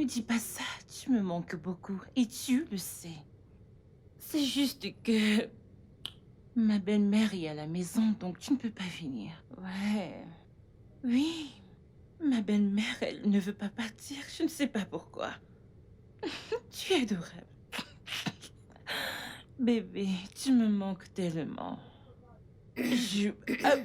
me dis pas ça, tu me manques beaucoup et tu le sais. C'est juste que ma belle-mère est à la maison, donc tu ne peux pas venir. Ouais. Oui, ma belle-mère, elle ne veut pas partir, je ne sais pas pourquoi. Tu es adorable. Bébé, tu me manques tellement. Je... Ah,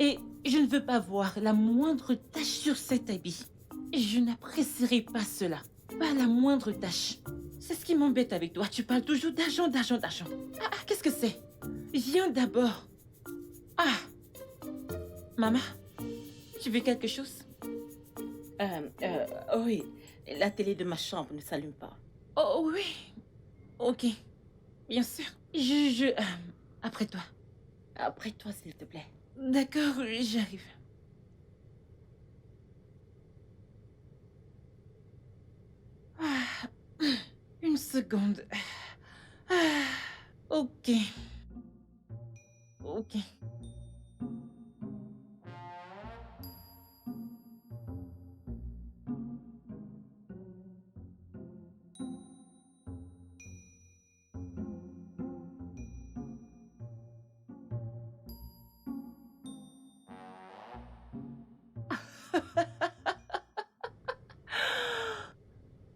et je ne veux pas voir la moindre tache sur cet habit. Je n'apprécierai pas cela. Pas la moindre tache. C'est ce qui m'embête avec toi. Tu parles toujours d'argent, d'argent, d'argent. Qu'est-ce que c'est? Viens d'abord. Ah, maman, tu veux quelque chose? Oui, la télé de ma chambre ne s'allume pas. Oh oui, ok, bien sûr. Après toi. Après toi, s'il te plaît. D'accord, j'arrive. Ah, une seconde. Ah, ok, ok.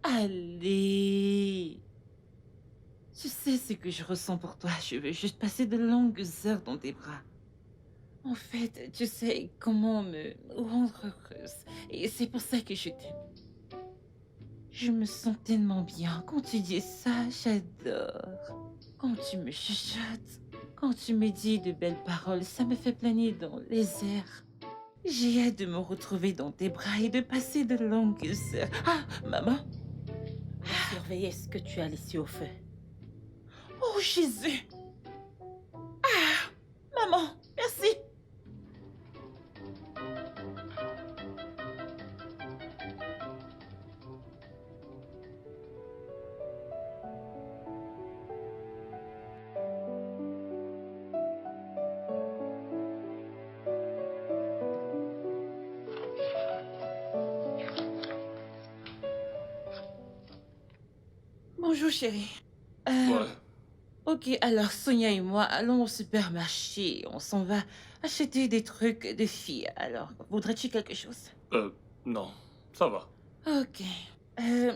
Allez. Tu sais ce que je ressens pour toi. Je veux juste passer de longues heures dans tes bras. En fait, tu sais comment me rendre heureuse. Et c'est pour ça que je t'aime. Je me sens tellement bien. Quand tu dis ça, j'adore. Quand tu me chuchotes, quand tu me dis de belles paroles, ça me fait planer dans les airs. J'ai hâte de me retrouver dans tes bras et de passer de longues heures. Ah, maman. Va surveiller ce que tu as laissé au feu. Oh, Jésus. Maman, merci. Bonjour, chérie. Euh, Ouais. ok, alors Sonia et moi allons au supermarché. On s'en va acheter des trucs de filles. Alors, voudrais-tu quelque chose? Euh, non. Ça va. Ok.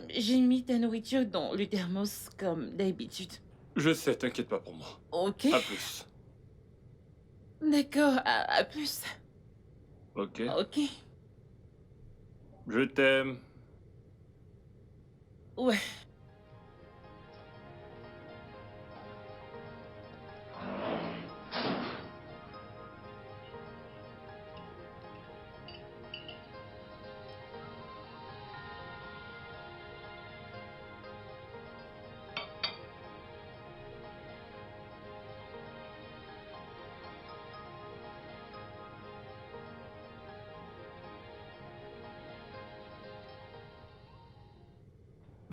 J'ai mis ta nourriture dans le thermos comme d'habitude. Je sais, t'inquiète pas pour moi. Ok. À plus. D'accord, à plus. Ok. Ok. Je t'aime. Ouais.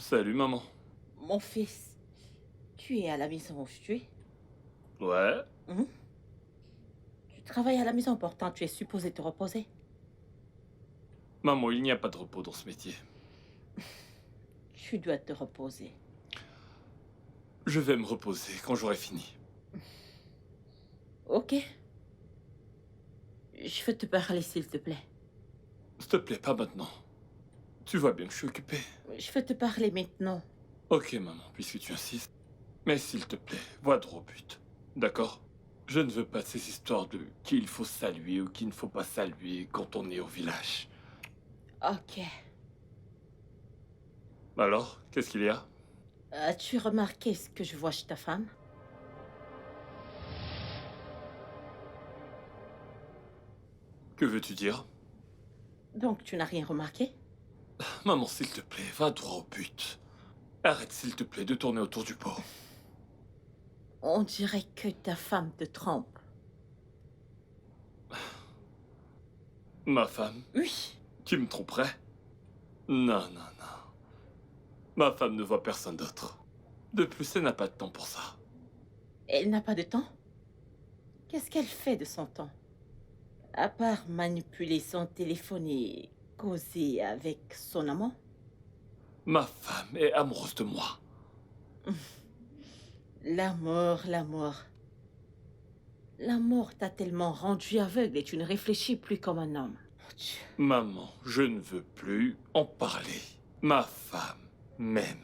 Salut, maman. Mon fils, tu es à la maison aujourd'hui? Ouais. Hein? Tu travailles à la maison, pourtant tu es supposé te reposer. Maman, il n'y a pas de repos dans ce métier. Tu dois te reposer. Je vais me reposer quand j'aurai fini. Ok? Je veux te parler, s'il te plaît. S'il te plaît, pas maintenant. Tu vois bien que je suis occupé. Je veux te parler maintenant. Ok, maman, puisque tu insistes. Mais s'il te plaît, va droit au but. D'accord? Je ne veux pas ces histoires de qui il faut saluer ou qui ne faut pas saluer quand on est au village. Ok. Alors, qu'est-ce qu'il y a? As-tu remarqué ce que je vois chez ta femme? Que veux-tu dire? Donc tu n'as rien remarqué? Maman, s'il te plaît, va droit au but. Arrête, s'il te plaît, de tourner autour du pot. On dirait que ta femme te trompe. Ma femme, Oui. qui me tromperait? Non, non, non. Ma femme ne voit personne d'autre. De plus, elle n'a pas de temps pour ça. Elle n'a pas de temps? Qu'est-ce qu'elle fait de son temps? À part manipuler son téléphone et causer avec son amant? Ma femme est amoureuse de moi. L'amour, l'amour. L'amour t'a tellement rendu aveugle et tu ne réfléchis plus comme un homme. Mon Dieu. Maman, je ne veux plus en parler. Ma femme m'aime.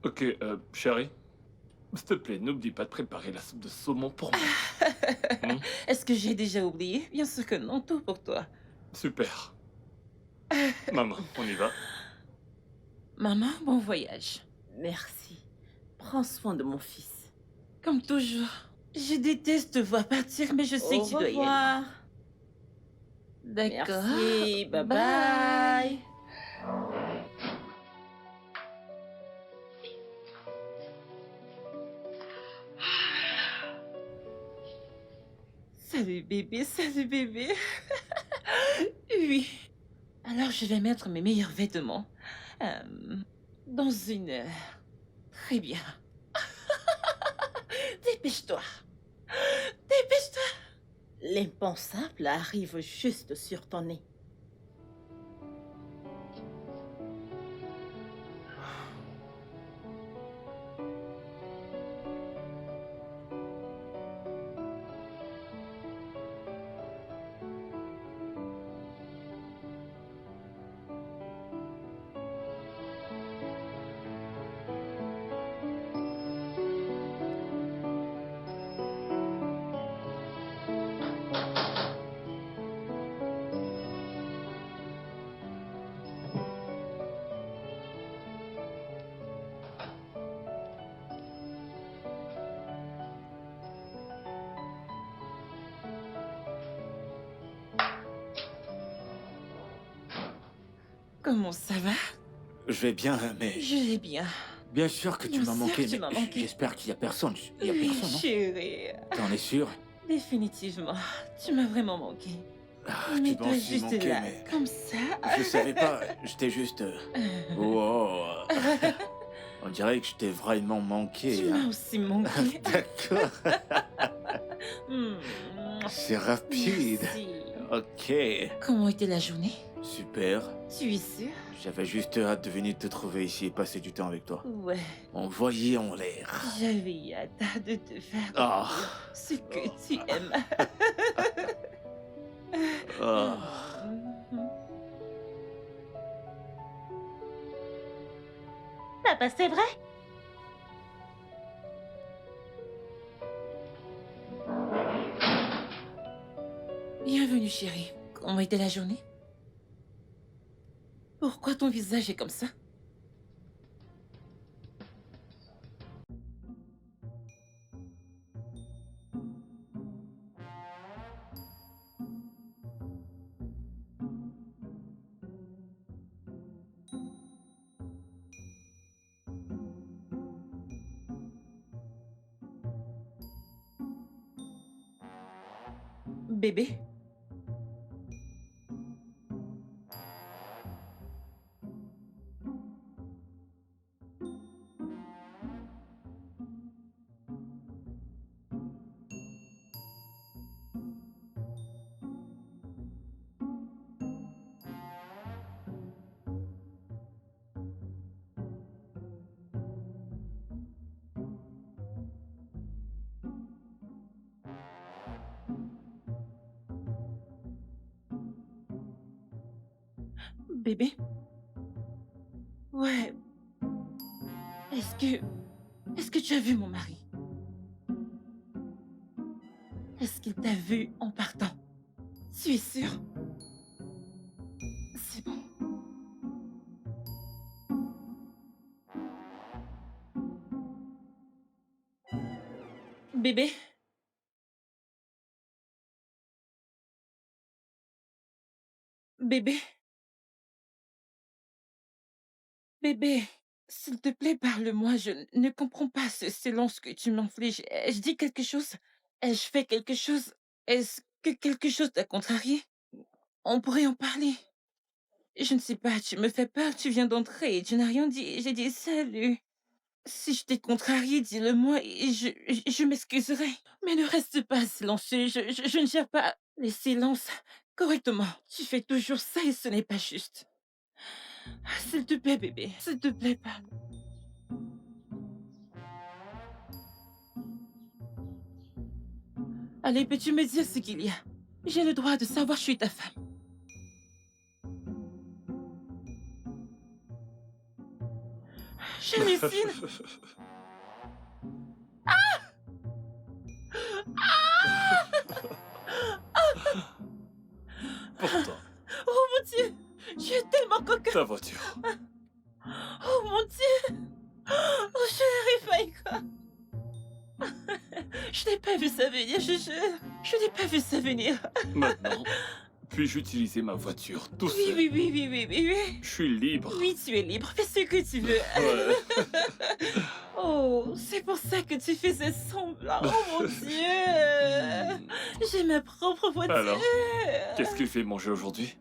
Ok, chérie, s'il te plaît, n'oublie pas de préparer la soupe de saumon pour moi. Hmm. Est-ce que j'ai déjà oublié? Bien sûr que non, tout pour toi. Super. Maman, on y va. Maman, bon voyage. Merci. Prends soin de mon fils. Comme toujours. Je déteste te voir partir, mais je sais Au que tu dois y aller. revoir. D'accord. Merci. Bye bye. Bye. Salut bébé, salut bébé. Oui. Alors je vais mettre mes meilleurs vêtements. Dans 1 heure. Très bien. Dépêche-toi. Dépêche-toi. L'impensable arrive juste sur ton nez. Comment ça va? Je vais bien, mais Je vais bien. bien sûr que tu Bien m'as sûr manqué, que tu mais m'as manqué. j'espère qu'il y a personne. Il y a Oui, personne, non? chérie. T'en es sûr? Définitivement. Tu m'as vraiment manqué. Ah, Mais tu toi m'as aussi juste manqué, là, mais comme ça. je savais pas. J'étais juste. Wow. On dirait que je t'ai vraiment manqué. Tu m'as Hein. aussi manqué. D'accord. Hmm. C'est rapide. Merci. Ok. Comment était la journée? Super. Tu es sûr? J'avais juste hâte de venir te trouver ici et passer du temps avec toi. Ouais. Envoyé en l'air. J'avais hâte de te faire Ah. ce que tu aimes. Ah. Mhm. Papa, c'est vrai? Bienvenue, chérie. Comment était la journée? Pourquoi ton visage est comme ça? Bébé? Bébé? Ouais. Est-ce que... Est-ce que tu as vu mon mari? Est-ce qu'il t'a vu en partant? Tu es sûr? C'est bon. Bébé, bébé, bébé, s'il te plaît, parle-moi. Je ne comprends pas ce silence que tu m'infliges. Ai-je dit quelque chose? Ai-je fait quelque chose? Est-ce que quelque chose t'a contrarié? On pourrait en parler. Je ne sais pas, tu me fais peur, tu viens d'entrer et tu n'as rien dit. J'ai dit salut. Si je t'ai contrarié, dis-le-moi et je m'excuserai. Mais ne reste pas silencieux, je ne gère pas les silences correctement. Tu fais toujours ça et ce n'est pas juste. S'il te plaît, bébé, s'il te plaît, parle. Allez, peux-tu me dire ce qu'il y a? J'ai le droit de savoir, je suis ta femme. J'hallucine. Pourtant, Oh mon Dieu, tu es tellement coquin. ta voiture. Oh mon Dieu. Oh, je n'arrive pas à y croire. Je n'ai pas vu ça venir, je jure. Je n'ai pas vu ça venir. Maintenant, puis-je utiliser ma voiture tout Oui, seul? oui, oui, oui, oui, oui, oui. Je suis libre. Oui, tu es libre, fais ce que tu veux. Ouais. Oh, c'est pour ça que tu faisais semblant. Oh mon Dieu. J'ai ma propre voiture. Alors, qu'est-ce qu'il fait manger aujourd'hui?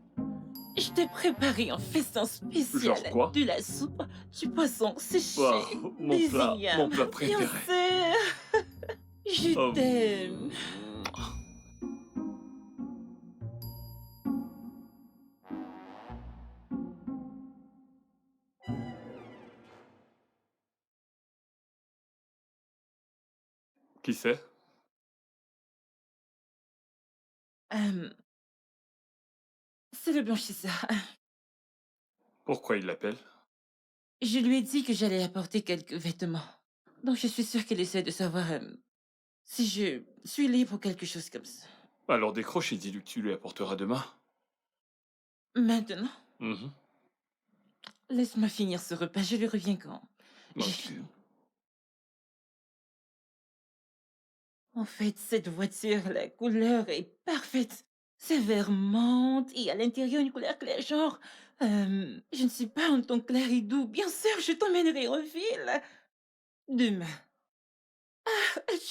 Je t'ai préparé un festin spécial. Genre quoi? De la soupe, du poisson séché, Bah, des mon ignames. plat Bien préféré. sûr. Je Oh. t'aime. Qui c'est? Euh, c'est le blanchisseur. Pourquoi il l'appelle? Je lui ai dit que j'allais apporter quelques vêtements. Donc je suis sûre qu'elle essaie de savoir si je suis libre ou quelque chose comme ça. Alors décroche et dis-lui que tu lui apporteras demain. Maintenant, Mhm. laisse-moi finir ce repas. Je lui reviens quand j'ai Ok. fini. En fait, cette voiture, la couleur est parfaite. C'est vert menthe et à l'intérieur une couleur claire, genre, je ne sais pas, un ton clair et doux. Bien sûr, je t'emmènerai au ville demain.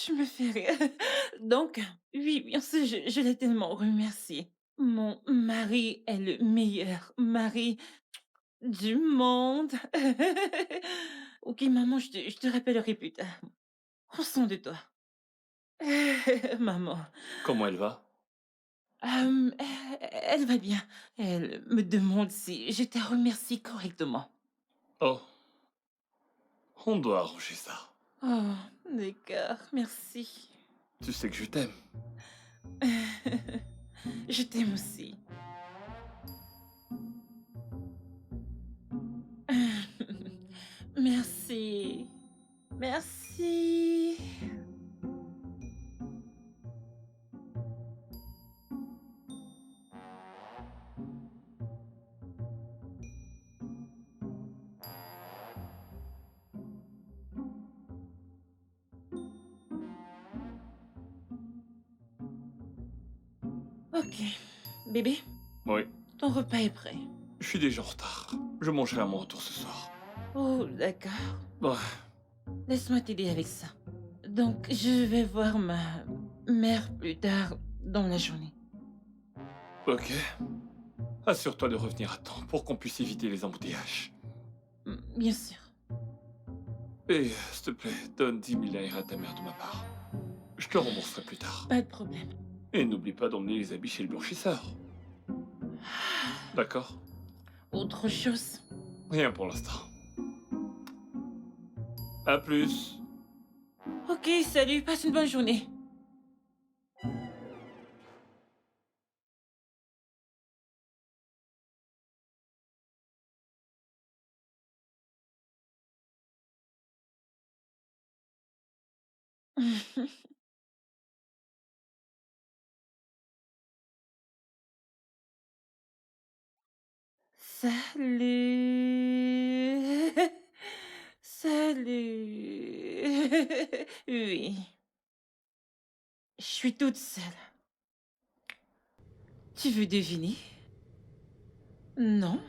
Tu me fais rire. Donc, oui, bien sûr, je l'ai tellement remercié. Mon mari est le meilleur mari du monde. Ok, maman, je te rappellerai plus tard. Prends soin de toi. Maman. Comment elle va? Elle va bien. Elle me demande si je t'ai remercié correctement. Oh, on doit arranger ça. Oh, d'accord, merci. Tu sais que je t'aime. Je t'aime aussi. Merci. Merci. Ok. Bébé, Oui, ton repas est prêt. je suis déjà en retard. Je mangerai à mon retour ce soir. Oh, d'accord. Ouais. Laisse-moi t'aider avec ça. Donc, je vais voir ma mère plus tard dans la journée. Ok. Assure-toi de revenir à temps pour qu'on puisse éviter les embouteillages. Bien sûr. Et, s'il te plaît, donne 10 000 à ta mère de ma part. Je te rembourserai plus tard. Pas de problème. Et n'oublie pas d'emmener les habits chez le blanchisseur. D'accord? Autre chose. Rien pour l'instant. À plus. Ok, salut, passe une bonne journée. Salut. Salut. Oui. suis toute seule. Tu veux deviner? Non.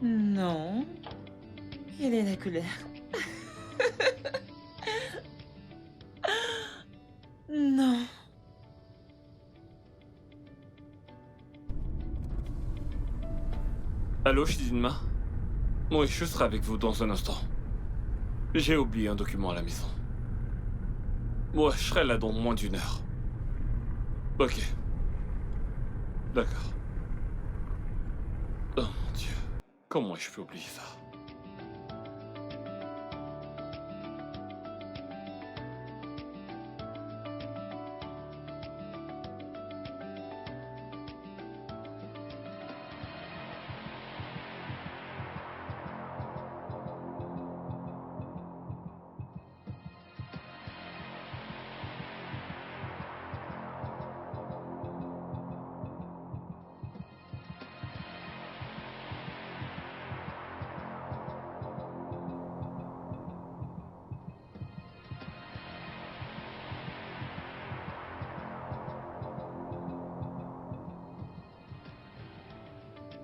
Non. Quelle est la couleur? Non. Allô, Shizunma? Oui, je serai avec vous dans un instant. J'ai oublié un document à la maison. Ouais, je serai là dans moins d'une heure. Ok. D'accord. Oh mon Dieu. Comment ai-je pu oublier ça?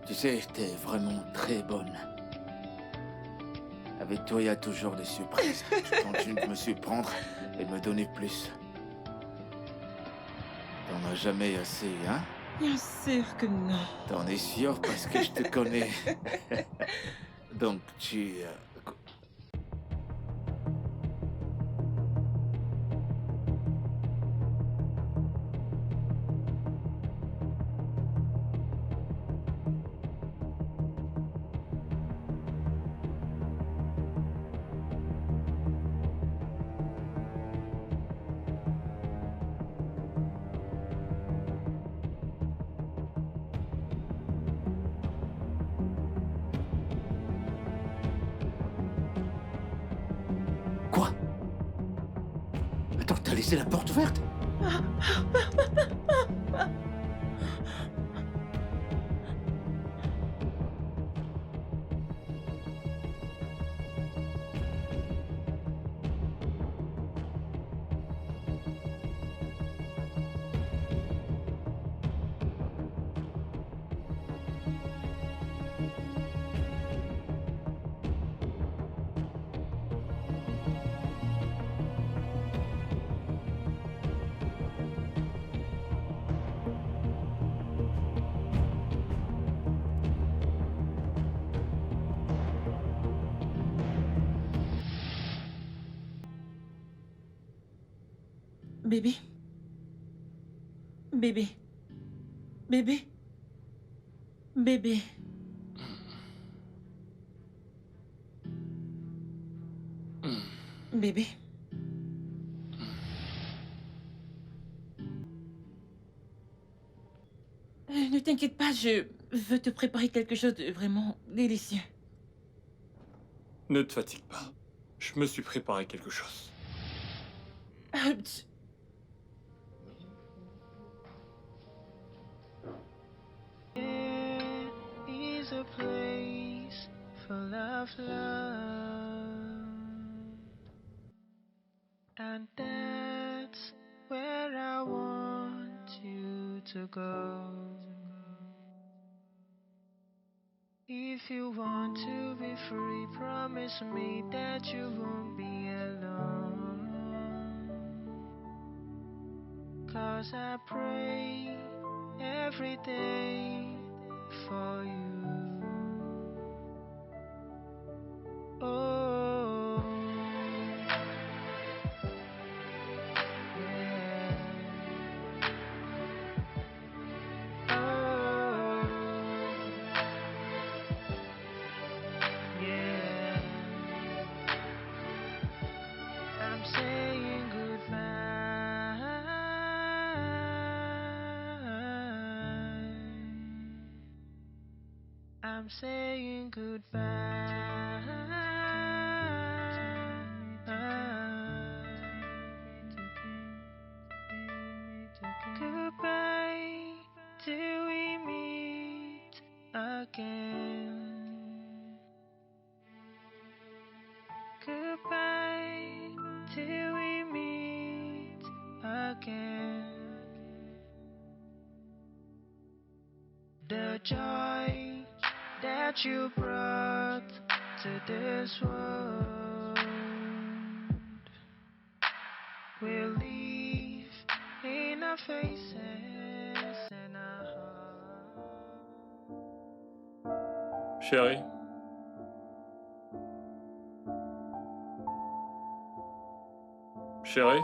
Tu sais, t'es vraiment très bonne. Avec toi, il y a toujours des surprises. Tu continues de me surprendre et de me donner plus. T'en as jamais assez, hein? Bien sûr que non. T'en es sûr parce que je te connais. Donc, Quoi? Attends, t'as laissé la porte ouverte? Bébé. Bébé. Bébé. Bébé. Bébé. Ne t'inquiète pas, je veux te préparer quelque chose de vraiment délicieux. Ne te fatigue pas. Je me suis préparé quelque chose. Tch. Is a place full of love, and that's where I want you to go. If you want to be free, promise me that you won't be alone. 'Cause I pray every day for you. Oh, yeah. Oh, yeah. I'm saying goodbye. I'm saying goodbye. Goodbye till we meet again. Goodbye till we meet The joy that you brought to this world will leave in our faces and our hearts. Chérie. Chérie.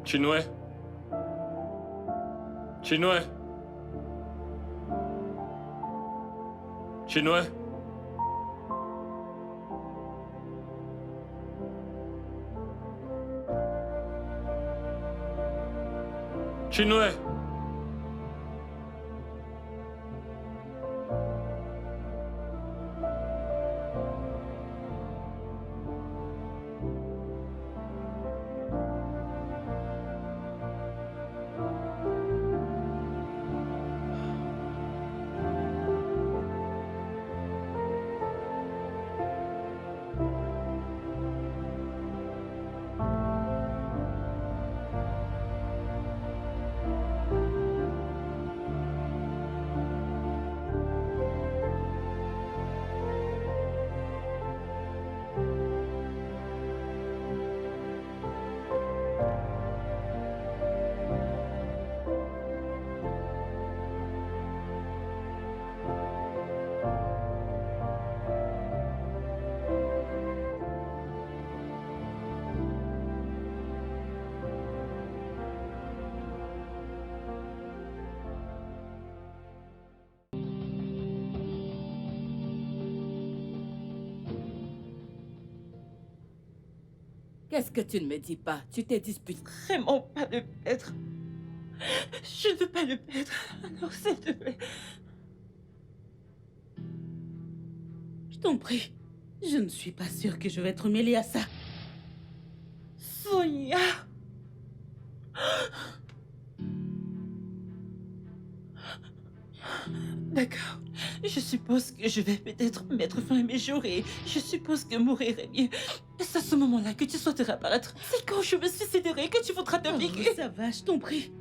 Chinois. Chinois. Chinois. Chinois. Qu'est-ce que tu ne me dis pas? Tu t'es disputé. Vraiment pas le perdre. Je ne veux pas le perdre. Alors, s'il te plaît. Je t'en prie. Je ne suis pas sûre que je vais être mêlée à ça. Sonia. D'accord. Je suppose que je vais peut-être mettre fin à mes jours et je suppose que mourir est mieux. C'est à ce moment-là que tu souhaiteras apparaître. C'est quand je me suiciderai que tu voudras te Oh, piquer. ça va, je t'en prie.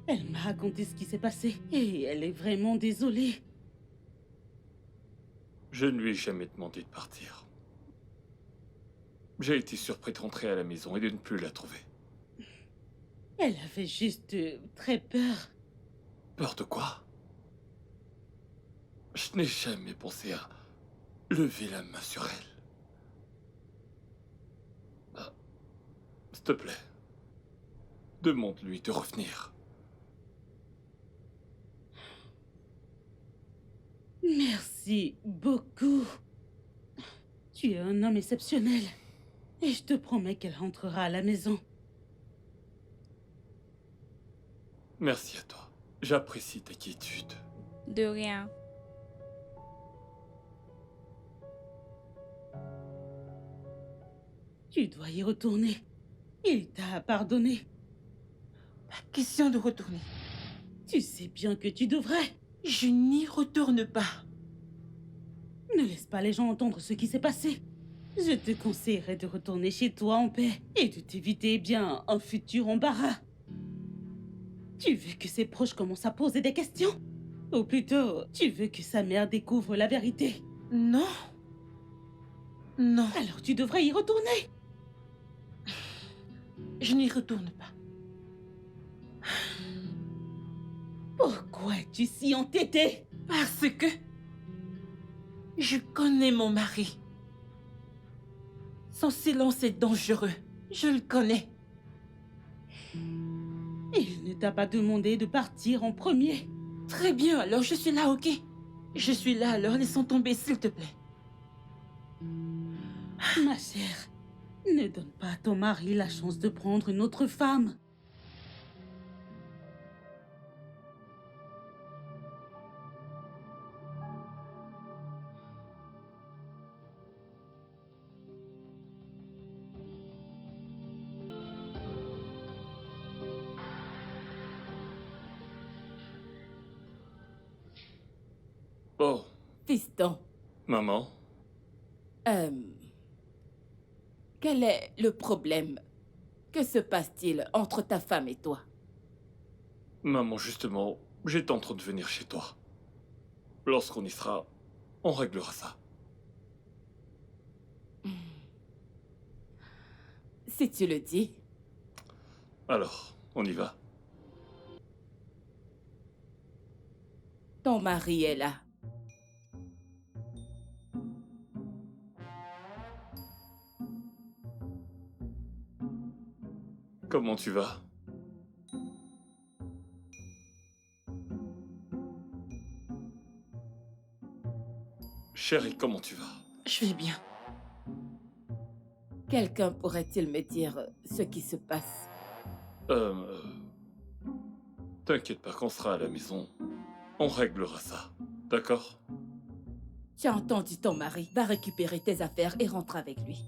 Elle m'a raconté ce qui s'est passé et elle est vraiment désolée. Je ne lui ai jamais demandé de partir. J'ai été surpris de rentrer à la maison et de ne plus la trouver. Elle avait juste très peur. Peur de quoi? Je n'ai jamais pensé à lever la main sur elle. Ah, s'il te plaît, demande-lui de revenir. Merci beaucoup. Tu es un homme exceptionnel. Et je te promets qu'elle rentrera à la maison. Merci à toi. J'apprécie ta quiétude. De rien. Tu dois y retourner. Il t'a pardonné. Pas question de retourner. Tu sais bien que tu devrais. Je n'y retourne pas. Ne laisse pas les gens entendre ce qui s'est passé. Je te conseillerais de retourner chez toi en paix et de t'éviter bien un futur embarras. Tu veux que ses proches commencent à poser des questions? Ou plutôt, tu veux que sa mère découvre la vérité? Non. Non. Alors tu devrais y retourner. Je n'y retourne pas. Pourquoi es-tu si entêtée? Parce que je connais mon mari. Son silence est dangereux. Je le connais. Il ne t'a pas demandé de partir en premier. Très bien, alors je suis là, ok? Je suis là, alors laissons tomber, s'il te plaît. Ma chère, ne donne pas à ton mari la chance de prendre une autre femme. Oh, Fiston, maman, euh, Quel est le problème? Que se passe-t-il entre ta femme et toi? Maman, justement, j'étais en train de venir chez toi. Lorsqu'on y sera, on réglera ça. Si tu le dis. Alors, on y va. Ton mari est là. Comment tu vas? Chérie, comment tu vas? Je vais bien. Quelqu'un pourrait-il me dire ce qui se passe? Euh... T'inquiète pas, quand on sera à la maison, on réglera ça. D'accord? Tu as entendu ton mari. Va récupérer tes affaires et rentre avec lui.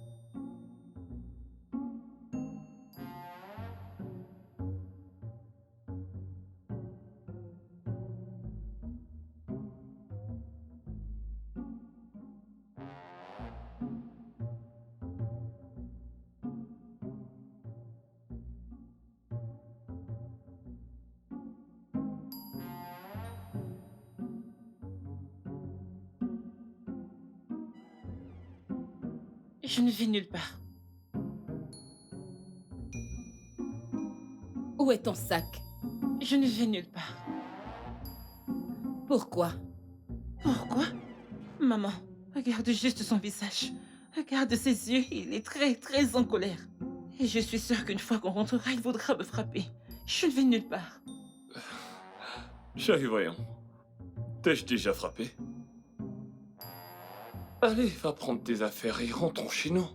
Je ne vais nulle part. Où est ton sac? Je ne vais nulle part. Pourquoi? Pourquoi? Maman, regarde juste son visage. Regarde ses yeux, il est très, très en colère. Et je suis sûre qu'une fois qu'on rentrera, il voudra me frapper. Je ne vais nulle part. Chérie, voyons. T'ai-je déjà frappé? Allez, va prendre tes affaires et rentrons chez nous.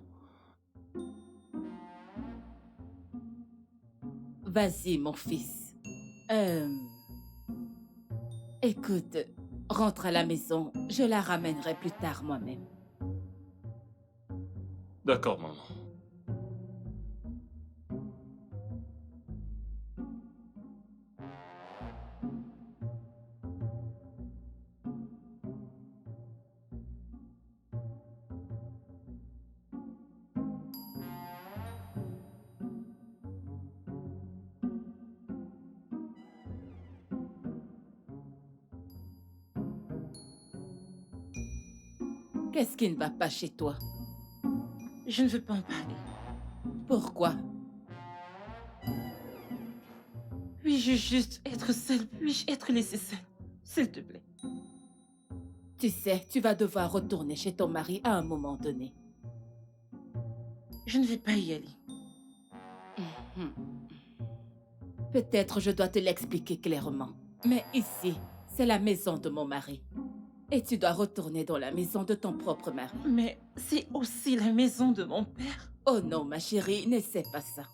Vas-y, mon fils. Écoute, rentre à la maison. Je la ramènerai plus tard moi-même. D'accord, maman. Qu'est-ce qui ne va pas chez toi? Je ne veux pas en parler. Pourquoi? Puis-je juste être seule? Puis-je être laissée seule? S'il te plaît. Tu sais, tu vas devoir retourner chez ton mari à un moment donné. Je ne vais pas y aller. Peut-être je dois te l'expliquer clairement. Mais ici, c'est la maison de mon mari. Et tu dois retourner dans la maison de ton propre mari. Mais c'est aussi la maison de mon père. Oh non, ma chérie, n'essaie pas ça.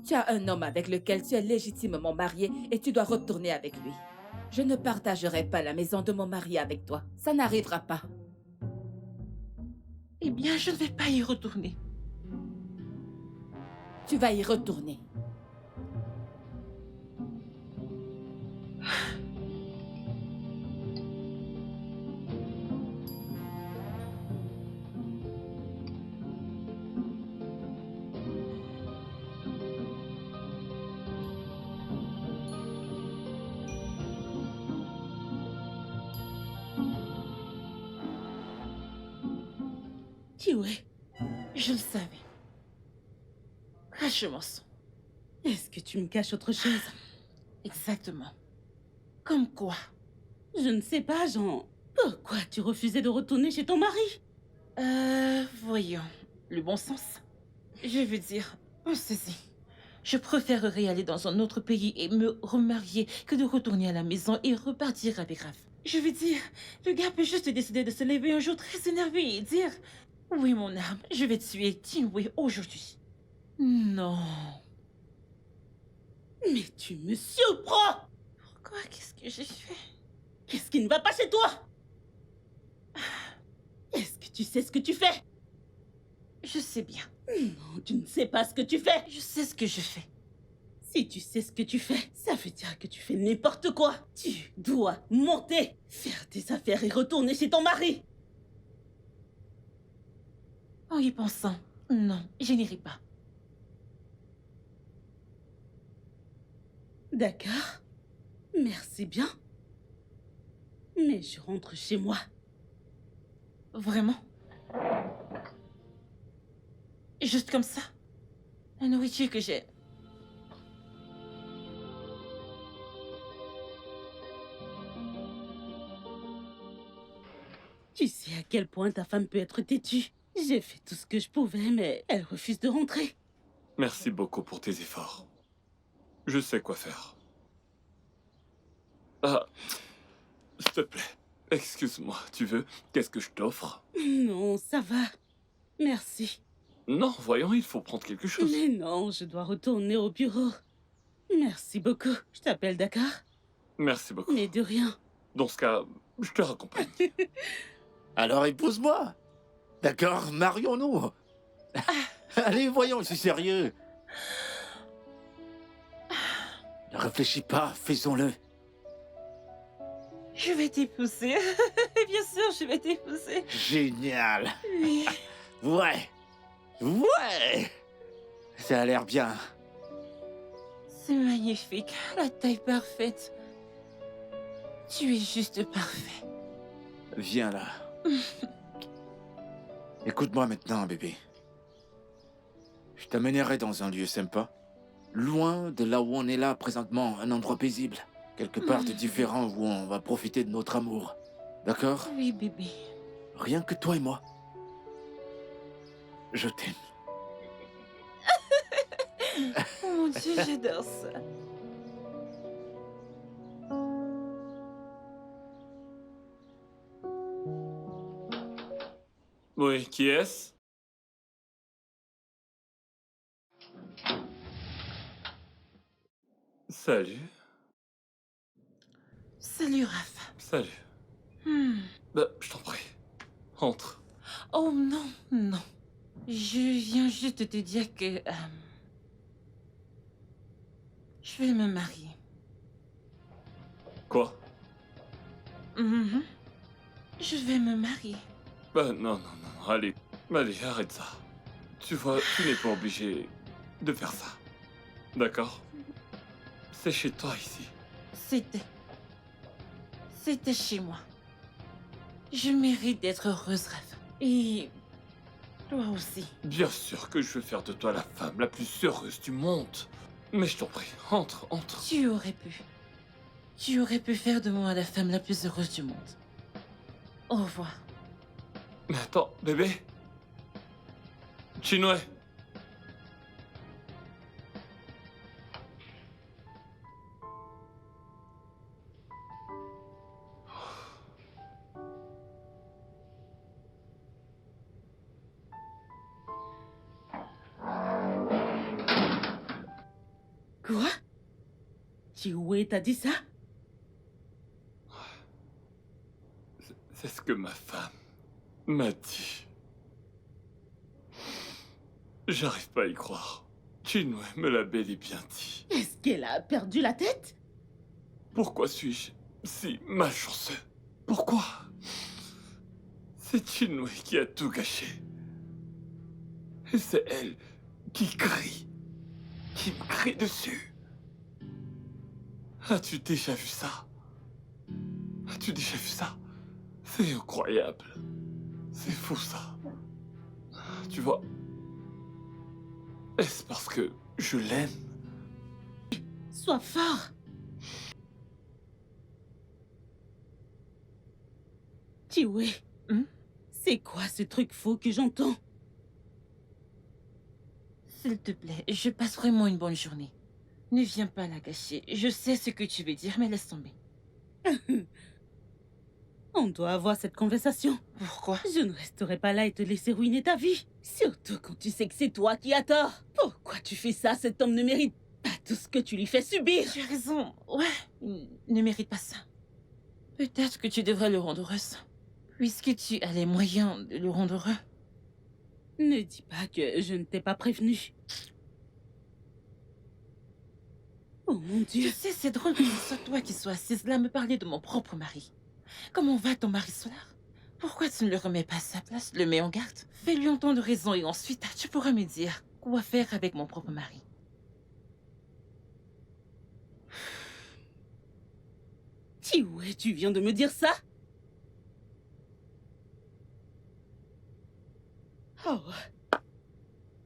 Tu as un homme avec lequel tu es légitimement mariée et tu dois retourner avec lui. Je ne partagerai pas la maison de mon mari avec toi. Ça n'arrivera pas. Eh bien, je ne vais pas y retourner. Tu vas y retourner. Kiwé, Je le savais. Crache mon sang. est-ce que tu me caches autre chose? Exactement. Comme quoi? Je ne sais pas, Jean. Pourquoi tu refusais de retourner chez ton mari? Voyons. Le bon sens. Je veux dire, on saisit. Je préférerais aller dans un autre pays et me remarier que de retourner à la maison et repartir avec Raph. Je veux dire, le gars peut juste décider de se lever un jour très énervé et dire: oui, mon âme, je vais tuer Tinwei aujourd'hui. Non. Mais tu me surprends! Pourquoi? Qu'est-ce que j'ai fait? Qu'est-ce qui ne va pas chez toi? Est-ce que tu sais ce que tu fais? Je sais bien. Non, tu ne sais pas ce que tu fais. Je sais ce que je fais. Si tu sais ce que tu fais, ça veut dire que tu fais n'importe quoi. Tu dois monter, faire tes affaires et retourner chez ton mari. En y pensant, Non, je n'irai pas. D'accord. Merci bien. Mais je rentre chez moi. Vraiment? Juste comme ça? La nourriture que j'ai. Tu sais à quel point ta femme peut être têtue. J'ai fait tout ce que je pouvais, mais elle refuse de rentrer. Merci beaucoup pour tes efforts. Je sais quoi faire. Ah, s'il te plaît, excuse-moi, tu veux? Qu'est-ce que je t'offre? Non, ça va. Merci. Non, voyons, il faut prendre quelque chose. Mais non, je dois retourner au bureau. Merci beaucoup. Je t'appelle, d'accord? Merci beaucoup. Mais de rien. Dans ce cas, je te raccompagne. Alors épouse-moi. D'accord, marions-nous. Allez, voyons, je suis sérieux. Ne réfléchis pas, faisons-le. Je vais t'épouser. Bien sûr, je vais t'épouser. Génial. Oui. Ouais. Ouais. Ça a l'air bien. C'est magnifique. La taille parfaite. Tu es juste parfait. Viens là. Écoute-moi maintenant, bébé. Je t'amènerai dans un lieu sympa. Loin de là où on est là présentement, un endroit paisible. Quelque part de différent où on va profiter de notre amour. D'accord? Oui, bébé. Rien que toi et moi. Je t'aime. Oh mon Dieu, j'adore ça. Oui, qui est-ce? Salut. Salut, Raph. Salut. Hmm. Je t'en prie. Entre. Oh non, non. Je viens juste de te dire que... je vais me marier. Quoi? Mhm. Je vais me marier. Non, non, non. Allez, arrête ça. Tu vois, tu n'es pas obligé de faire ça. D'accord? C'est chez toi ici. C'était chez moi. Je mérite d'être heureuse, Raph. Et... toi aussi. Bien sûr que je veux faire de toi la femme la plus heureuse du monde. Mais je t'en prie, entre. Tu aurais pu. Tu aurais pu faire de moi la femme la plus heureuse du monde. Au revoir. Mais attends, bébé? Chinwe? Quoi? Chioué t'a dit ça? C'est ce que ma femme m'a dit. J'arrive pas à y croire. Chinwe me l'a bel et bien dit. Est-ce qu'elle a perdu la tête? Pourquoi suis-je si malchanceux? Pourquoi? C'est Chinwe qui a tout gâché. Et c'est elle qui crie. Qui me crie dessus. As-tu déjà vu ça? As-tu déjà vu ça? C'est incroyable. C'est fou ça. Tu vois? Est-ce parce que je l'aime? Sois fort. Chioué, Hmm? c'est quoi ce truc faux que j'entends? S'il te plaît, je passe vraiment une bonne journée. Ne viens pas la gâcher. Je sais ce que tu veux dire, mais laisse tomber. On doit avoir cette conversation. Pourquoi? Je ne resterai pas là et te laisser ruiner ta vie. Surtout quand tu sais que c'est toi qui as tort. Pourquoi tu fais ça? Cet homme ne mérite pas tout ce que tu lui fais subir. Tu as raison. Ouais, il ne mérite pas ça. Peut-être que tu devrais le rendre heureux. Puisque tu as les moyens de le rendre heureux. Ne dis pas que je ne t'ai pas prévenu. Oh mon Tu Dieu. sais, c'est drôle que ce soit toi qui sois assise là à me parler de mon propre mari. Comment va ton mari solaire? Pourquoi tu ne le remets pas à sa place, le mets en garde? Fais-lui entendre raison et ensuite tu pourras me dire quoi faire avec mon propre mari. Chiwe, tu viens de me dire ça? Oh.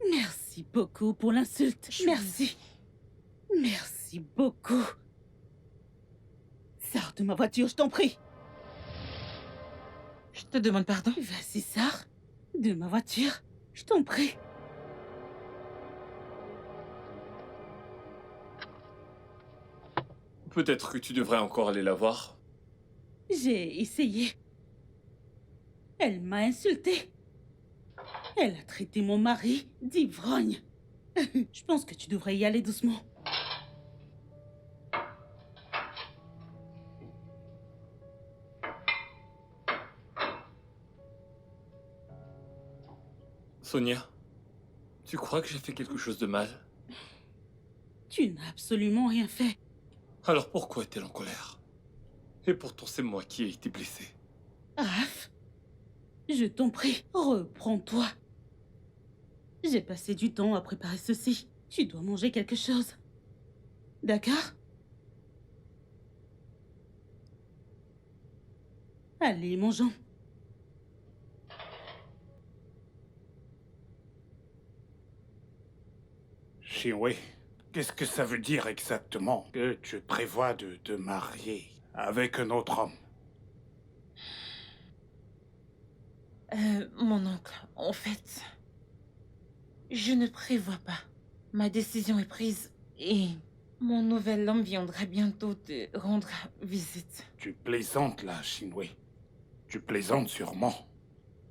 Merci beaucoup pour l'insulte. Merci. Merci beaucoup. Sors de ma voiture, je t'en prie. Je te demande pardon. Vas-y, sors de ma voiture, je t'en prie. Peut-être que tu devrais encore aller la voir. J'ai essayé. Elle m'a insulté. Elle a traité mon mari d'ivrogne. Je pense que tu devrais y aller doucement. Sonia, tu crois que j'ai fait quelque chose de mal? Tu n'as absolument rien fait. Alors pourquoi est-elle en colère? Et pourtant c'est moi qui ai été blessé. Raph, je t'en prie, reprends-toi. J'ai passé du temps à préparer ceci. Tu dois manger quelque chose. D'accord? Allez, mangeons. Chiwe, qu'est-ce que ça veut dire exactement que tu prévois de te marier avec un autre homme? Mon oncle, en fait, je ne prévois pas. Ma décision est prise et mon nouvel homme viendra bientôt te rendre visite. Tu plaisantes là, Shinwe. Tu plaisantes sûrement.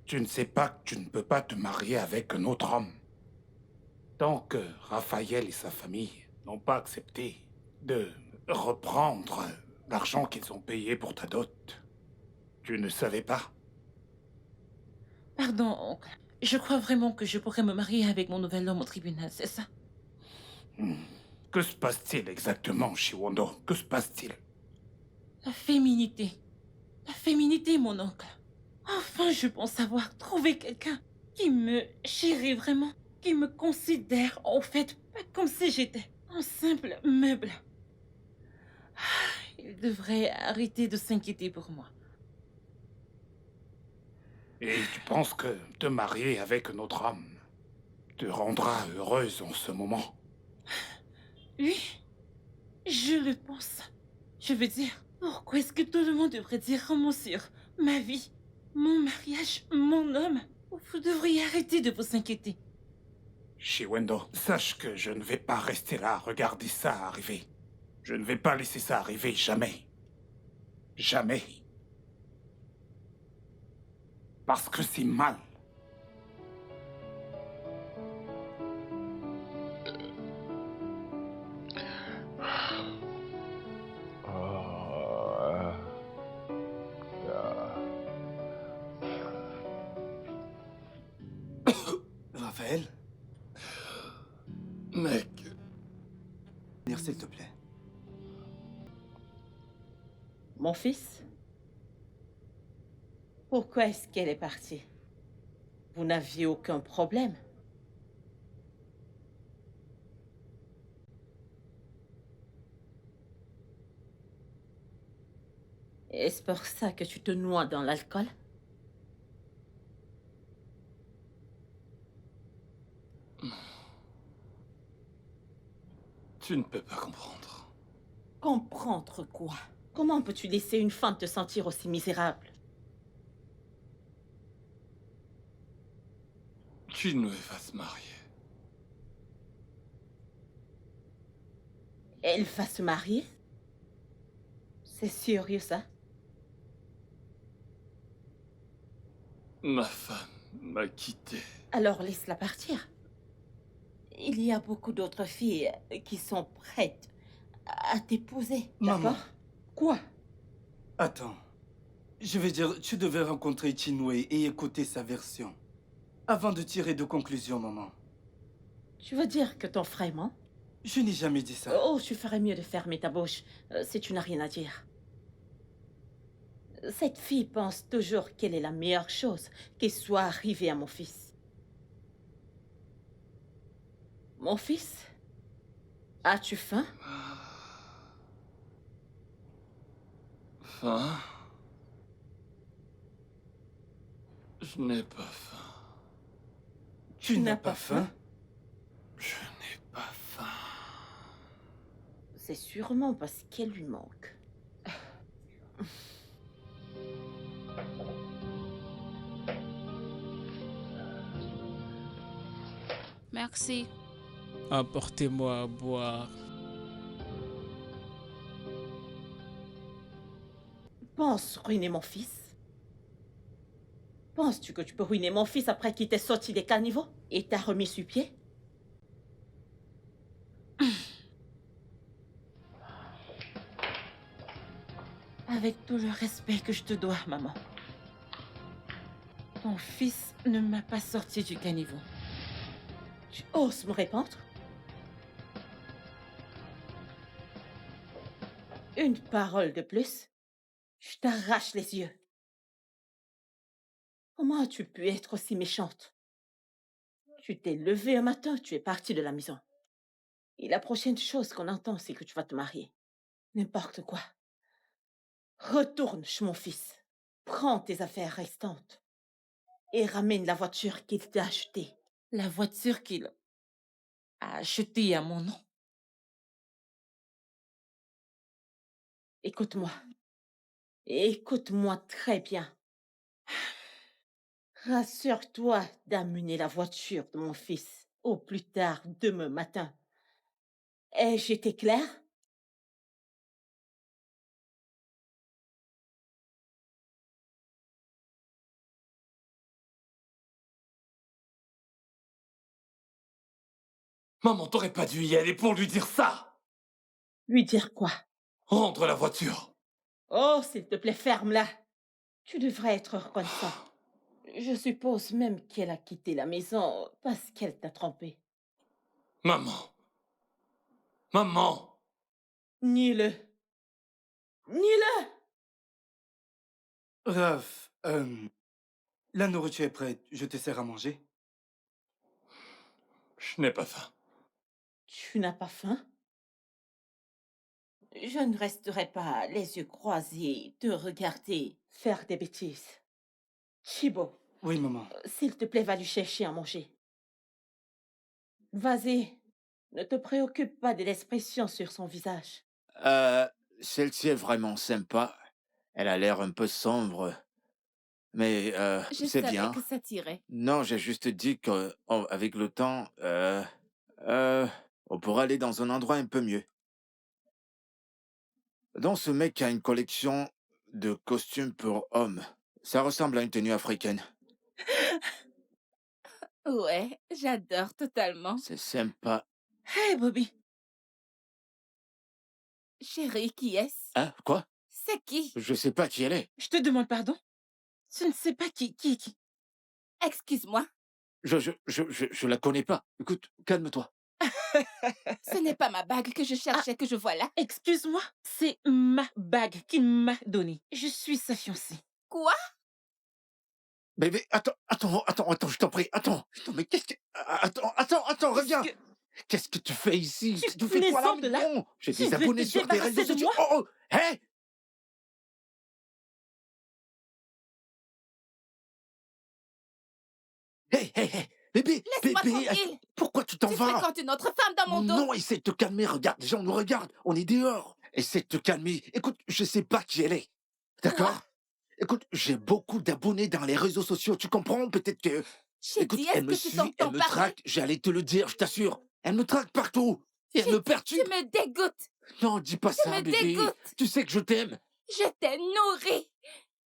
Tu ne sais pas que tu ne peux pas te marier avec un autre homme. Tant que Raphaël et sa famille n'ont pas accepté de reprendre l'argent qu'ils ont payé pour ta dot, tu ne savais pas? Pardon, oncle. Je crois vraiment que je pourrais me marier avec mon nouvel homme au tribunal, c'est ça? Que se passe-t-il exactement, Shiwondo? Que se passe-t-il? La féminité. La féminité, mon oncle. Enfin, je pense avoir trouvé quelqu'un qui me chérit vraiment, qui me considère, en fait, pas comme si j'étais un simple meuble. Il devrait arrêter de s'inquiéter pour moi. Et tu penses que te marier avec un autre homme te rendra heureuse en ce moment? Oui, je le pense. Je veux dire, pourquoi est-ce que tout le monde devrait dire un mot sur ma vie, mon mariage, mon homme? Vous devriez arrêter de vous inquiéter. Shiwendo, sache que je ne vais pas rester là à regarder ça arriver. Je ne vais pas laisser ça arriver, jamais. Jamais. Parce que c'est mal. Raphaël, Mec, venir s'il te plaît. Mon fils? Pourquoi est-ce qu'elle est partie? Vous n'aviez aucun problème? Est-ce pour ça que tu te noies dans l'alcool? tu ne peux pas comprendre. Comprendre quoi? Comment peux-tu laisser une femme te sentir aussi misérable? Chinwe va se marier. Elle va se marier? C'est sérieux ça? Ma femme m'a quitté. Alors laisse-la partir. Il y a beaucoup d'autres filles qui sont prêtes à t'épouser, Maman. d'accord? Quoi? Attends. Je veux dire, tu devais rencontrer Chinwe et écouter sa version. Avant de tirer de conclusions, maman. Tu veux dire que ton frère ment? Je n'ai jamais dit ça. Oh, tu ferais mieux de fermer ta bouche si tu n'as rien à dire. Cette fille pense toujours qu'elle est la meilleure chose qui soit arrivée à mon fils. Mon fils, as-tu faim? Faim? Je n'ai pas faim. Tu n'as pas faim? Je n'ai pas faim. C'est sûrement parce qu'elle lui manque. Merci. Apportez-moi à boire. Pense ruiner mon fils? Penses-tu que tu peux ruiner mon fils après qu'il t'ait sorti des caniveaux et t'a remis sur pied? Avec tout le respect que je te dois, maman. Ton fils ne m'a pas sorti du caniveau. Tu oses me répondre? Une parole de plus, je t'arrache les yeux. Comment as-tu pu être aussi méchante? Tu t'es levée un matin, tu es partie de la maison. Et la prochaine chose qu'on entend, c'est que tu vas te marier. N'importe quoi. Retourne chez mon fils. Prends tes affaires restantes. Et ramène la voiture qu'il t'a achetée. La voiture qu'il a achetée à mon nom. Écoute-moi. Écoute-moi très bien. Rassure-toi d'amener la voiture de mon fils au plus tard demain matin. Ai-je été claire? Maman, t'aurais pas dû y aller pour lui dire ça! Lui dire quoi? Rendre la voiture! Oh, s'il te plaît, ferme-la. Tu devrais être reconnaissant. Je suppose même qu'elle a quitté la maison parce qu'elle t'a trompé. Maman! Maman! Nie-le. Nie-le! Raph, la nourriture est prête. Je te sers à manger. Je n'ai pas faim. Tu n'as pas faim? Je ne resterai pas les yeux croisés, te regarder faire des bêtises. Chibo, Oui, maman. s'il te plaît, va lui chercher à manger. Vas-y, ne te préoccupe pas de l'expression sur son visage. Celle-ci est vraiment sympa. Elle a l'air un peu sombre. Mais Je c'est savais bien. que ça tirait. Non, j'ai juste dit qu'avec le temps, on pourra aller dans un endroit un peu mieux. Donc, ce mec a une collection de costumes pour hommes. Ça ressemble à une tenue africaine. Ouais, j'adore totalement. C'est sympa. Hey, Bobby, Chérie, qui est-ce? Hein? Quoi? C'est qui? Je sais pas qui elle est. je te demande pardon. Je ne sais pas qui. Excuse-moi, Je la connais pas. Écoute, calme-toi. ce n'est pas ma bague que je cherchais que je vois là. Excuse-moi, c'est ma bague qu'il m'a donnée. Je suis sa fiancée. Quoi? Bébé, attends, je t'en prie, attends. Attends, mais qu'est-ce que... Attends, reviens. Qu'est-ce que- Qu'est-ce que tu fais ici? Tu fais quoi là? plaisantes là? Non, j'ai Tu des veux abonnés te sur tes débarrasser réseaux de sociaux. moi? Oh, hé! Hé, bébé, Laisse-moi bébé, tranquille. pourquoi tu t'en Tu vas? fréquentes une autre femme dans mon dos. Non, essaie de te calmer, regarde, les gens nous regardent, on est dehors. Essaie de te calmer. Écoute, je sais pas qui elle est. D'accord? Quoi? Écoute, j'ai beaucoup d'abonnés dans les réseaux sociaux, tu comprends? Peut-être que... J'ai Écoute, dit, elle est-ce me que tu suit, t'entends elle me parler? traque, j'allais te le dire, je t'assure. Elle me traque partout. Et elle me Tu perturbe. me dégoûtes. Non, dis pas ça, me bébé. dégoûtes. Tu sais que je t'aime. Je t'ai nourri.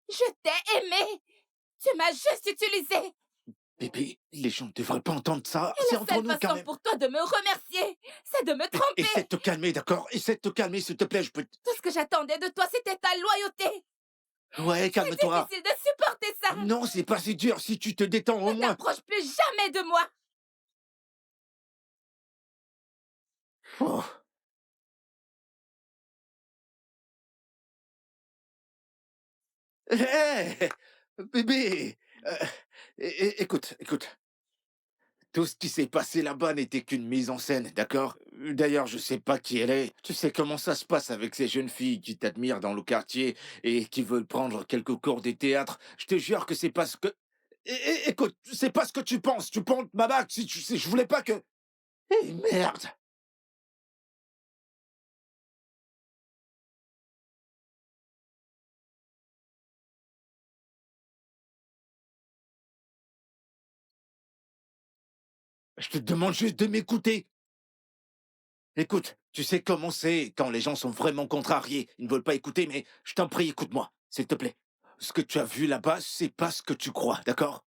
Je t'ai aimé. Tu m'as juste utilisé. Bébé, les gens ne devraient pas entendre ça. Et C'est la entre seule nous quand façon même. pour toi de me remercier, c'est de me tromper. Essaie de te calmer, d'accord? Essaie de te calmer, s'il te plaît, je peux... Tout ce que j'attendais de toi, c'était ta loyauté. Ouais, C'est calme-toi. difficile de supporter ça. Non, c'est pas si dur. Si tu te détends au Ne moins. t'approche plus jamais de moi. Oh. Hé! Bébé! Écoute, écoute. Tout ce qui s'est passé là-bas n'était qu'une mise en scène, d'accord? D'ailleurs, je sais pas qui elle est. Tu sais comment ça se passe avec ces jeunes filles qui t'admirent dans le quartier et qui veulent prendre quelques cours de théâtre. Je te jure que c'est pas ce que... Écoute, c'est pas ce que tu penses. Tu penses, maman, si je voulais pas que... Eh merde! Je te demande juste de m'écouter. Écoute, tu sais comment c'est quand les gens sont vraiment contrariés. Ils ne veulent pas écouter, mais je t'en prie, écoute-moi, s'il te plaît. Ce que tu as vu là-bas, c'est pas ce que tu crois, d'accord?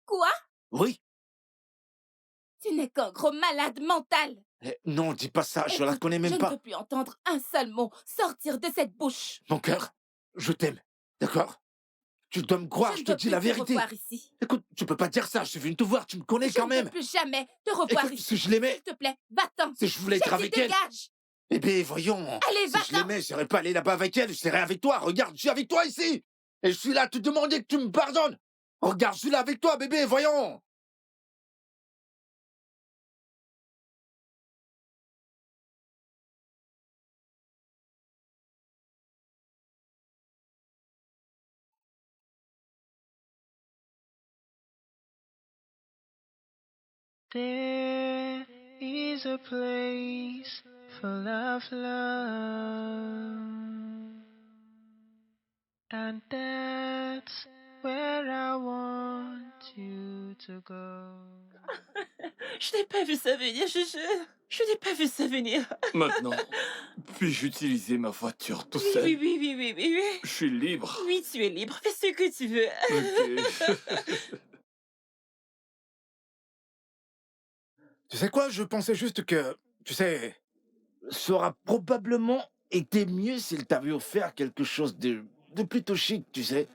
Quoi? Oui? Tu n'es qu'un gros malade mental. Non, dis pas ça, je la Écoute, connais je même ne pas. veux plus entendre un seul mot sortir de cette bouche. Mon cœur, je t'aime, d'accord? Tu dois me croire, Je je ne te veux dis plus la te vérité. revoir ici. Écoute, tu peux pas dire ça, je suis venu te voir, tu me connais Je quand ne veux même. plus jamais te revoir Écoute, ici. si je l'aimais, S'il te plaît, va-t'en. si je voulais J'ai être dit avec elle. dégage. Eh bien, voyons. Allez, Si je va-t'en. l'aimais, je serais pas allé là-bas avec elle, je serais avec toi. Regarde, je suis avec toi ici. Et je suis là à te demander que tu me pardonnes. Regarde, je suis là avec toi, bébé, voyons. There is a place full of love, and that's where I want you to go. Je n'ai pas vu ça venir, je jure. Je n'ai pas vu ça venir. Maintenant, puis-je utiliser ma voiture tout Oui, seul? oui, oui, oui, oui, oui, oui. Je suis libre. Oui, tu es libre. Fais ce que tu veux. Ok. Tu sais quoi, je pensais juste que, tu sais, ça aura probablement été mieux s'il t'avait offert quelque chose de plutôt chic, tu sais.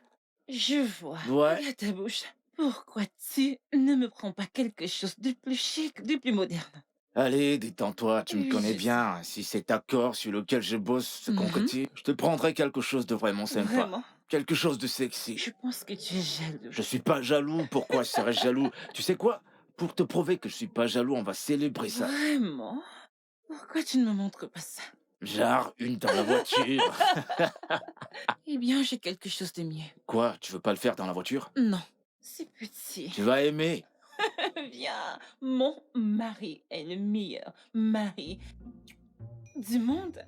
Je vois. Ouais. Regarde ta bouche. Pourquoi tu ne me prends pas quelque chose de plus chic, de plus moderne? Allez, détends-toi, tu me Oui, connais je sais. bien. Si cet accord sur lequel je bosse se concrétise, je te prendrai quelque chose de vraiment sympa. Vraiment? Quelque chose de sexy. Je pense que tu es jaloux. Je suis pas jaloux, pourquoi je serais jaloux? Tu sais quoi? Pour te prouver que je suis pas jaloux, on va célébrer ça. Vraiment? Pourquoi tu ne me montres pas ça? Genre, une dans la voiture. Eh bien, j'ai quelque chose de mieux. Quoi, tu veux pas le faire dans la voiture? Non, c'est petit. Tu vas aimer. Viens, mon mari est le meilleur mari du monde.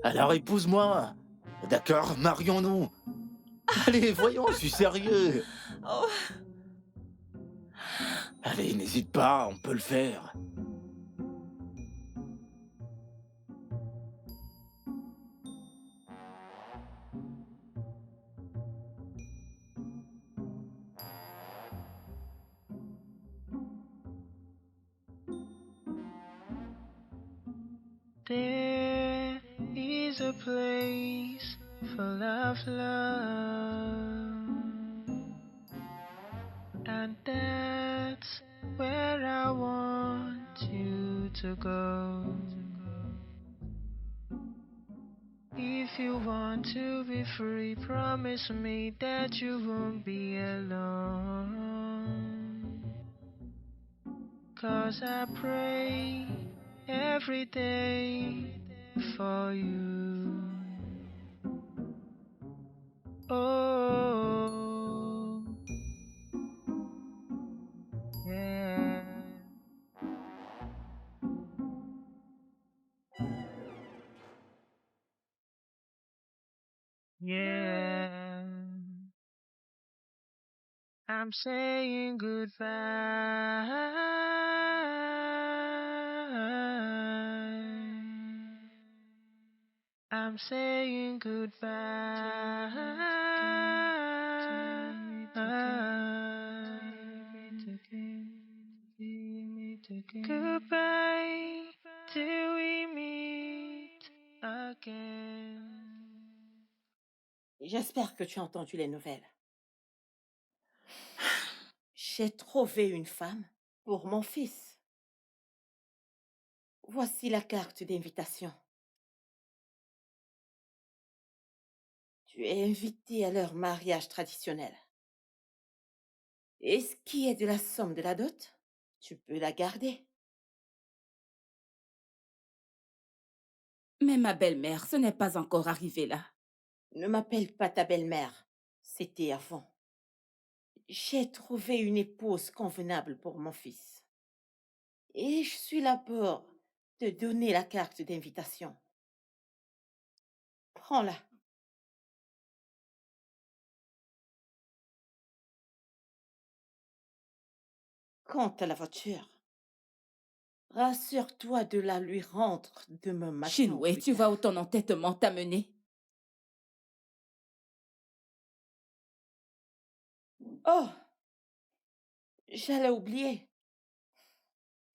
Alors épouse-moi. D'accord, marions-nous. Allez, voyons, je suis sérieux. Oh, Allez, n'hésite pas, on peut le faire. There is a place full of love, and that's where I want you to go. If you want to be free, promise me that you won't be alone. 'Cause I pray every day for you. Oh, yeah. Yeah. I'm saying goodbye. I'm saying goodbye. Goodbye till we meet again. J'espère que tu as entendu les nouvelles. J'ai trouvé une femme pour mon fils. Voici la carte d'invitation. Tu es invité à leur mariage traditionnel. Et ce qui est de la somme de la dot, tu peux la garder. Mais ma belle-mère, ce n'est pas encore arrivé là. Ne m'appelle pas ta belle-mère. C'était avant. J'ai trouvé une épouse convenable pour mon fils. Et je suis là pour te donner la carte d'invitation. Prends-la. Quant à la voiture, rassure-toi de la lui rendre demain matin. Shinwei, plus tu tard. vas où ton entêtement t'a mené? Oh, j'allais oublier.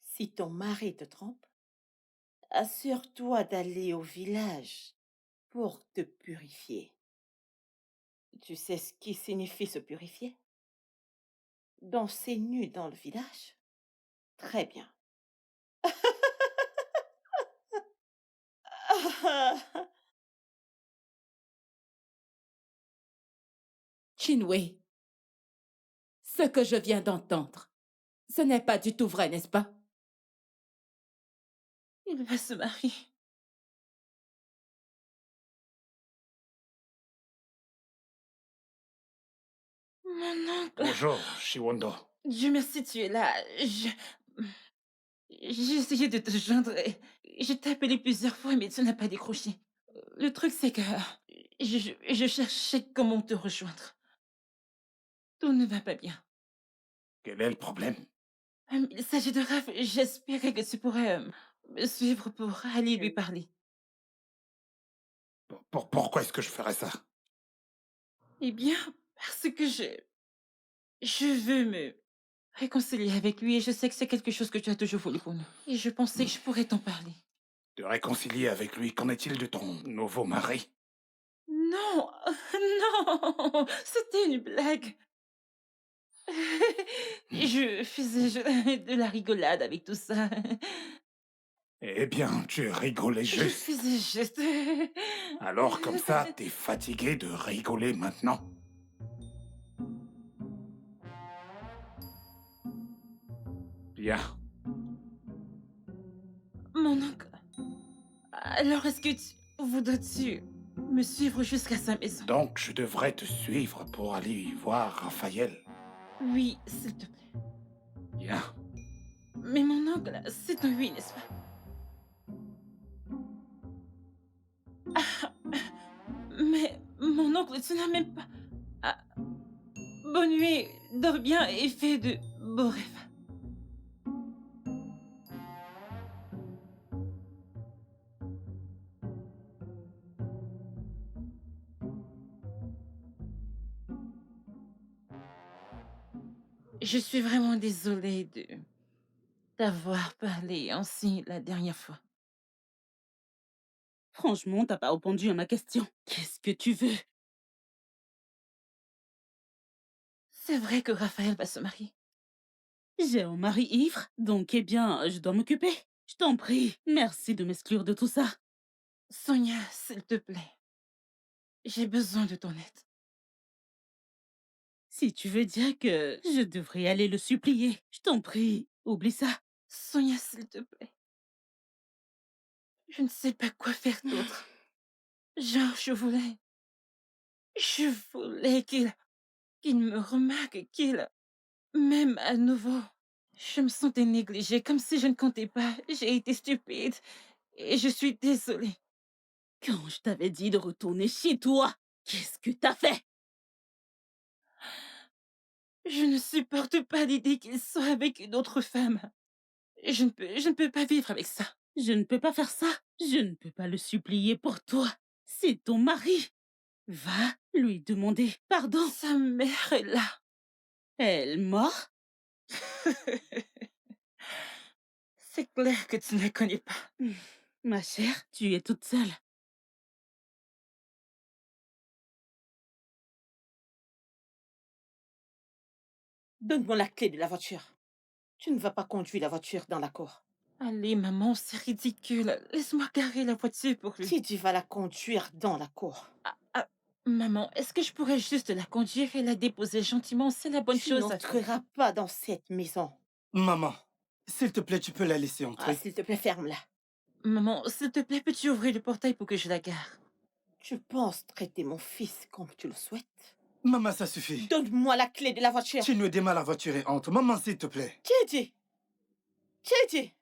Si ton mari te trompe, assure-toi d'aller au village pour te purifier. Tu sais ce qui signifie se purifier? Danser nu dans le village? Très bien. Shinwei, ce que je viens d'entendre, ce n'est pas du tout vrai, n'est-ce pas? Il va se marier. Mon oncle. Bonjour, Shiwondo. Dieu merci, tu es là. J'ai essayé de te joindre et je t'ai appelé plusieurs fois, mais tu n'as pas décroché. Le truc, c'est que je cherchais comment te rejoindre. Tout ne va pas bien. Quel est le problème? Il s'agit de Raph. J'espérais que tu pourrais me suivre pour aller lui parler. Pourquoi est-ce que je ferais ça? Eh bien, parce que je veux me réconcilier avec lui et je sais que c'est quelque chose que tu as toujours voulu pour nous. Et je pensais que je pourrais t'en parler. De réconcilier avec lui, qu'en est-il de ton nouveau mari? Non, non, c'était une blague. Je faisais de la rigolade avec tout ça. Eh bien, tu rigolais Je juste. faisais juste... Alors comme ça, t'es fatigué de rigoler maintenant? Bien. Mon oncle, alors est-ce que voudrais-tu me suivre jusqu'à sa maison? Donc je devrais te suivre pour aller y voir Raphaël. Oui, s'il te plaît. Bien. Mais mon oncle, c'est un oui, n'est-ce pas? Ah, mais mon oncle, tu n'as même pas... Ah, bonne nuit, dors bien et fais de beaux rêves. Je suis vraiment désolée de t'avoir parlé ainsi la dernière fois. Franchement, t'as pas répondu à ma question. Qu'est-ce que tu veux? C'est vrai que Raphaël va se marier. J'ai un mari ivre, donc eh bien, je dois m'occuper. Je t'en prie, merci de m'exclure de tout ça. Sonia, s'il te plaît. J'ai besoin de ton aide. Si tu veux dire que je devrais aller le supplier, je t'en prie, oublie ça. Sonia, s'il te plaît. Je ne sais pas quoi faire d'autre. Genre, je voulais qu'il me remarque, qu'il m'aime à nouveau. Je me sentais négligée, comme si je ne comptais pas. J'ai été stupide et je suis désolée. Quand je t'avais dit de retourner chez toi, qu'est-ce que t'as fait? Je ne supporte pas l'idée qu'il soit avec une autre femme. Je ne peux pas vivre avec ça. Je ne peux pas faire ça. Je ne peux pas le supplier pour toi. C'est ton mari. Va lui demander pardon. Sa mère est là. Elle mort? C'est clair que tu ne la connais pas. Ma chère, tu es toute seule. Donne-moi la clé de la voiture. Tu ne vas pas conduire la voiture dans la cour. Allez, maman, c'est ridicule. Laisse-moi garer la voiture pour lui. Si tu vas la conduire dans la cour. Maman, est-ce que je pourrais juste la conduire et la déposer gentiment? C'est la bonne Tu chose à faire. n'entreras pas dans cette maison. Maman, s'il te plaît, tu peux la laisser Ah, entrer. s'il te plaît, ferme-la. Maman, s'il te plaît, peux-tu ouvrir le portail pour que je la gare? Tu penses traiter mon fils comme tu le souhaites? Maman, ça suffit. Donne-moi la clé de la voiture. Chinwe, démarre la voiture et entre. Maman, s'il te plaît. Titi! Titi!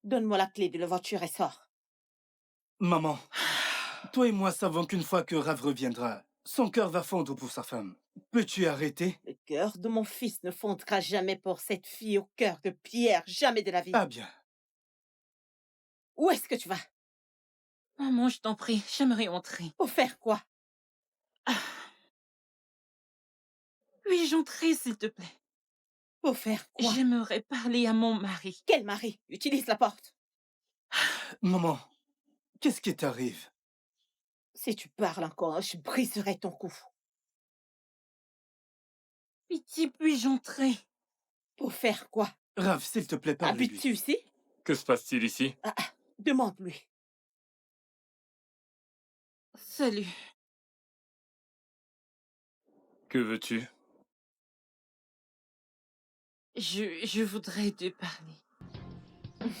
Donne-moi la clé de la voiture et sors. Maman, toi et moi savons qu'une fois que Rav reviendra, son cœur va fondre pour sa femme. Peux-tu arrêter? Le cœur de mon fils ne fondra jamais pour cette fille au cœur de pierre, jamais de la vie. Ah bien. Où est-ce que tu vas? Maman, je t'en prie, j'aimerais entrer. Pour faire quoi? Puis-je entrer, s'il te plaît? Pour faire quoi? J'aimerais parler à mon mari. Quel mari? Utilise la porte. Maman, qu'est-ce qui t'arrive? Si tu parles encore, je briserai ton cou. Pitié, puis-je entrer? Pour faire quoi? Rav, s'il te plaît, parle-lui. Habites-tu ici? Que se passe-t-il ici? Demande-lui. Salut. Que veux-tu? Je voudrais te parler.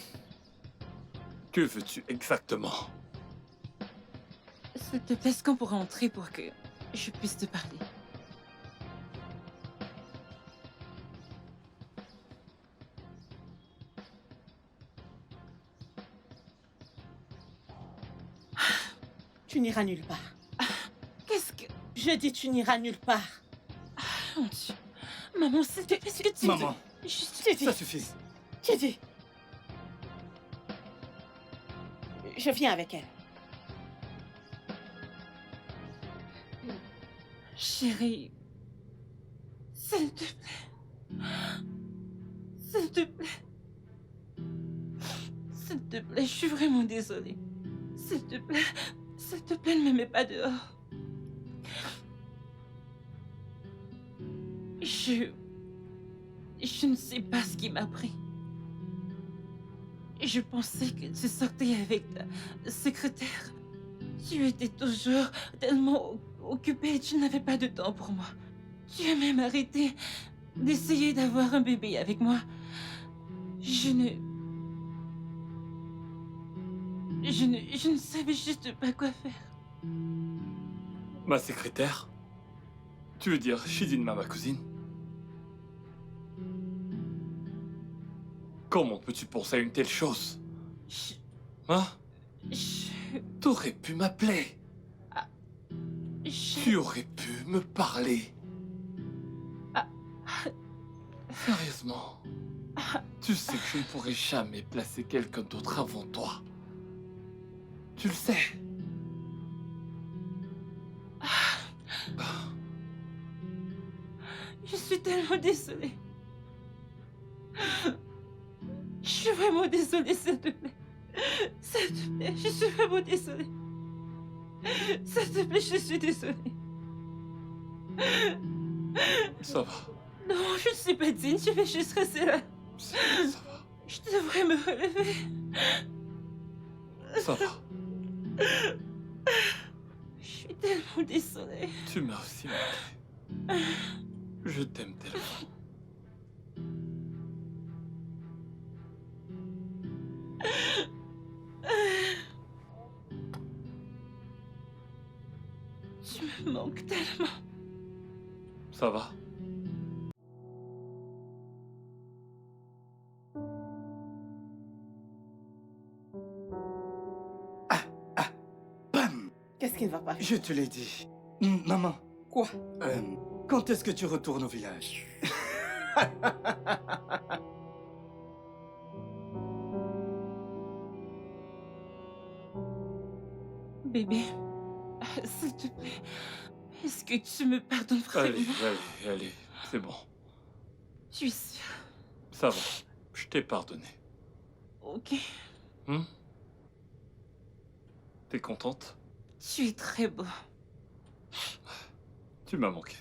Que veux-tu exactement? S'il te plaît, est-ce qu'on pourrait entrer pour que je puisse te parler? Tu n'iras nulle part. Qu'est-ce que... Je dis tu n'iras nulle part. Mon Dieu. Maman, s'il te plaît, est-ce que tu... Maman, Juste... ça suffit. Titi! Je viens avec elle. Chérie... S'il te plaît... S'il te plaît... S'il te plaît, je suis vraiment désolée. S'il te plaît, ne me mets pas dehors. Je ne sais pas ce qui m'a pris. Je pensais que tu sortais avec ta secrétaire. Tu étais toujours tellement occupée, tu n'avais pas de temps pour moi. Tu as même arrêté d'essayer d'avoir un bébé avec moi. Je ne savais juste pas quoi faire. Ma secrétaire? Tu veux dire Shidinma, ma cousine? Comment peux-tu penser à une telle chose? Hein? T'aurais pu m'appeler. Tu aurais pu me parler. Sérieusement. Tu sais que je ne pourrai jamais placer quelqu'un d'autre avant toi. Tu le sais. Je suis tellement désolée. Je suis vraiment désolée, s'il te plaît. S'il te plaît, je suis vraiment désolée. S'il te plaît, je suis désolée. Ça va. Non, je ne suis pas digne, je vais juste rester là. Ça va. Je devrais me relever. Ça va. Je suis tellement désolée. Tu m'as aussi manqué. Je t'aime tellement. Tu me manques tellement. Ça va. Bam! Qu'est-ce qui ne va pas? Je te l'ai dit. Maman, Quoi? quand est-ce que tu retournes au village? Bébé, s'il te plaît, est-ce que tu me pardonnes vraiment? Allez, c'est bon. Tu es sûr? Ça va. Je t'ai pardonné. ok? Hmm? T'es contente? Tu es très beau. Tu m'as manqué.